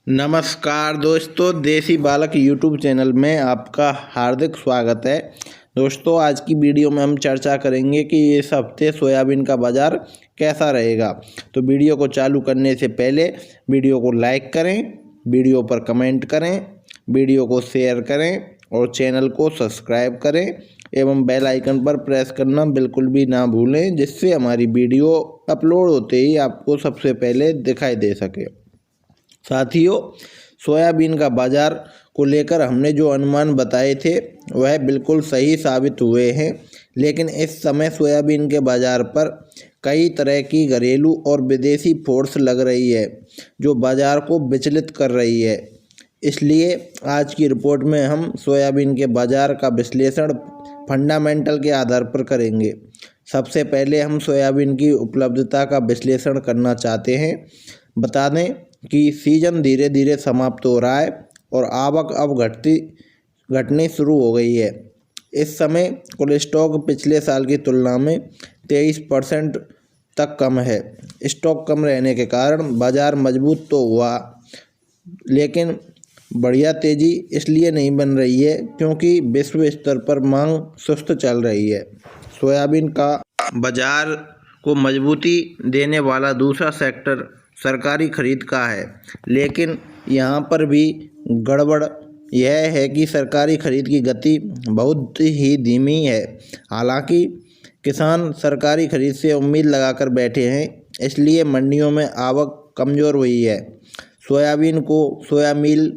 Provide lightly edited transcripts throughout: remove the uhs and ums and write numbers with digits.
नमस्कार दोस्तों, देसी बालक यूट्यूब चैनल में आपका हार्दिक स्वागत है। दोस्तों, आज की वीडियो में हम चर्चा करेंगे कि इस हफ्ते सोयाबीन का बाज़ार कैसा रहेगा। तो वीडियो को चालू करने से पहले वीडियो को लाइक करें, वीडियो पर कमेंट करें, वीडियो को शेयर करें और चैनल को सब्सक्राइब करें एवं बेल आइकन पर प्रेस करना बिल्कुल भी ना भूलें, जिससे हमारी वीडियो अपलोड होते ही आपको सबसे पहले दिखाई दे सके। साथियों, सोयाबीन का बाज़ार को लेकर हमने जो अनुमान बताए थे वह बिल्कुल सही साबित हुए हैं, लेकिन इस समय सोयाबीन के बाज़ार पर कई तरह की घरेलू और विदेशी फोर्स लग रही है जो बाज़ार को विचलित कर रही है। इसलिए आज की रिपोर्ट में हम सोयाबीन के बाज़ार का विश्लेषण फंडामेंटल के आधार पर करेंगे। सबसे पहले हम सोयाबीन की उपलब्धता का विश्लेषण करना चाहते हैं। बता दें कि सीज़न धीरे धीरे समाप्त हो रहा है और आवक अब घटनी शुरू हो गई है। इस समय कुल स्टॉक पिछले साल की तुलना में 23% तक कम है। स्टॉक कम रहने के कारण बाज़ार मजबूत तो हुआ, लेकिन बढ़िया तेज़ी इसलिए नहीं बन रही है क्योंकि विश्व स्तर पर मांग सुस्त चल रही है। सोयाबीन का बाज़ार को मजबूती देने वाला दूसरा सेक्टर सरकारी खरीद का है, लेकिन यहाँ पर भी गड़बड़ यह है कि सरकारी खरीद की गति बहुत ही धीमी है। हालांकि किसान सरकारी खरीद से उम्मीद लगाकर बैठे हैं, इसलिए मंडियों में आवक कमज़ोर हुई है। सोयाबीन को सोया मील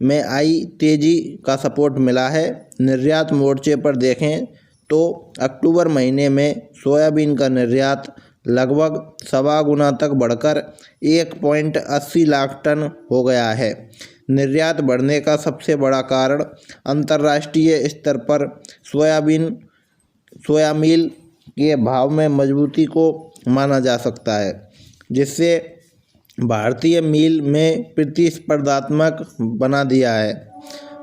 में आई तेज़ी का सपोर्ट मिला है। निर्यात मोर्चे पर देखें तो अक्टूबर महीने में सोयाबीन का निर्यात लगभग 1.25 गुना तक बढ़कर 1.80 लाख टन हो गया है। निर्यात बढ़ने का सबसे बड़ा कारण अंतर्राष्ट्रीय स्तर पर सोया मील के भाव में मजबूती को माना जा सकता है, जिससे भारतीय मील में प्रतिस्पर्धात्मक बना दिया है।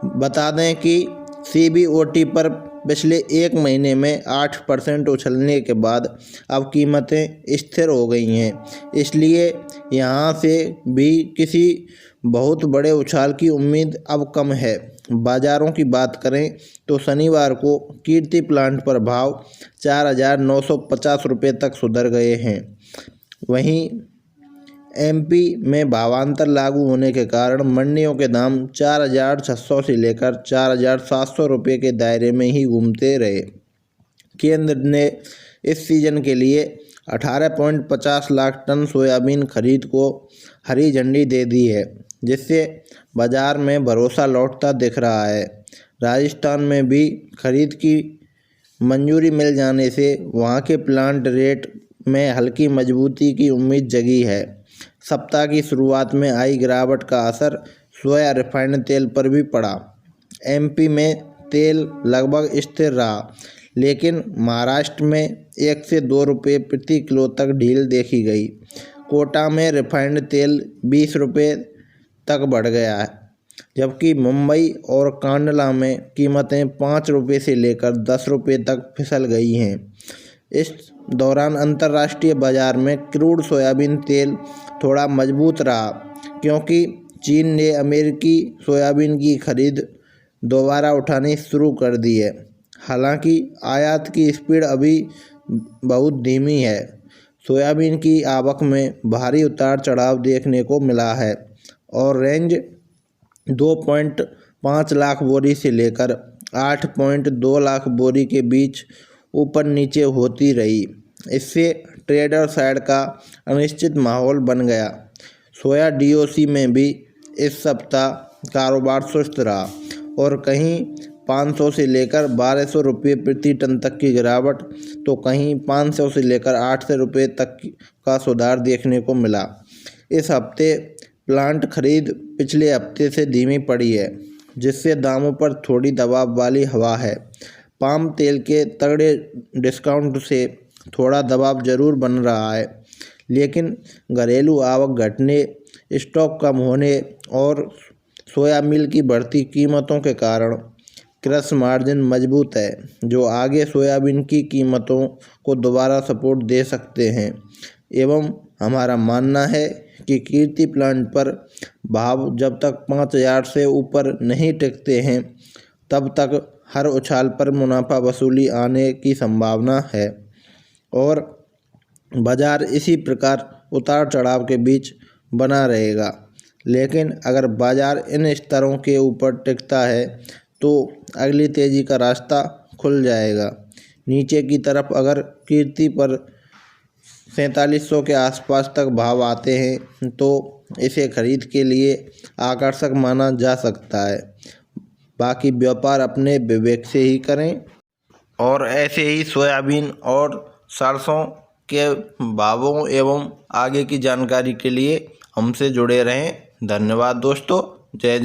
बता दें कि CBOT पर पिछले एक महीने में 8% उछलने के बाद अब कीमतें स्थिर हो गई हैं, इसलिए यहां से भी किसी बहुत बड़े उछाल की उम्मीद अब कम है। बाज़ारों की बात करें तो शनिवार को कीर्ति प्लांट पर भाव 4,950 रुपये तक सुधर गए हैं। वहीं MP में भावांतर लागू होने के कारण मंडियों के दाम 4,600 से लेकर 4,700 रुपये के दायरे में ही घूमते रहे। केंद्र ने इस सीजन के लिए 18.50 लाख टन सोयाबीन खरीद को हरी झंडी दे दी है, जिससे बाज़ार में भरोसा लौटता दिख रहा है। राजस्थान में भी खरीद की मंजूरी मिल जाने से वहां के प्लांट रेट में हल्की मजबूती की उम्मीद जगी है। सप्ताह की शुरुआत में आई गिरावट का असर सोया रिफाइंड तेल पर भी पड़ा। MP में तेल लगभग स्थिर रहा, लेकिन महाराष्ट्र में 1 से 2 रुपये प्रति किलो तक ढील देखी गई। कोटा में रिफाइंड तेल 20 रुपये तक बढ़ गया है, जबकि मुंबई और कांडला में कीमतें 5 रुपये से लेकर 10 रुपये तक फिसल गई हैं। इस दौरान अंतर्राष्ट्रीय बाज़ार में क्रूड सोयाबीन तेल थोड़ा मजबूत रहा, क्योंकि चीन ने अमेरिकी सोयाबीन की खरीद दोबारा उठानी शुरू कर दी है। हालांकि आयात की स्पीड अभी बहुत धीमी है। सोयाबीन की आवक में भारी उतार चढ़ाव देखने को मिला है और रेंज 2.5 लाख बोरी से लेकर 8.2 लाख बोरी के बीच ऊपर नीचे होती रही। इससे ट्रेडर साइड का अनिश्चित माहौल बन गया। सोया DOC में भी इस सप्ताह कारोबार सुस्त रहा और कहीं 500 से लेकर 1200 रुपये प्रति टन तक की गिरावट, तो कहीं 500 से लेकर 800 रुपये तक का सुधार देखने को मिला। इस हफ्ते प्लांट खरीद पिछले हफ्ते से धीमी पड़ी है, जिससे दामों पर थोड़ी दबाव वाली हवा है। पाम तेल के तगड़े डिस्काउंट से थोड़ा दबाव जरूर बन रहा है, लेकिन घरेलू आवक घटने, स्टॉक कम होने और सोया मील की बढ़ती कीमतों के कारण क्रश मार्जिन मजबूत है, जो आगे सोयाबीन की कीमतों को दोबारा सपोर्ट दे सकते हैं। एवं हमारा मानना है कि कीर्ति प्लांट पर भाव जब तक 5,000 से ऊपर नहीं टिकते हैं तब तक हर उछाल पर मुनाफा वसूली आने की संभावना है और बाजार इसी प्रकार उतार चढ़ाव के बीच बना रहेगा। लेकिन अगर बाजार इन स्तरों के ऊपर टिकता है तो अगली तेज़ी का रास्ता खुल जाएगा। नीचे की तरफ अगर कीर्ति पर 4700 के आसपास तक भाव आते हैं तो इसे खरीद के लिए आकर्षक माना जा सकता है। बाकी व्यापार अपने विवेक से ही करें और ऐसे ही सोयाबीन और सरसों के भावों एवं आगे की जानकारी के लिए हमसे जुड़े रहें। धन्यवाद दोस्तों। जय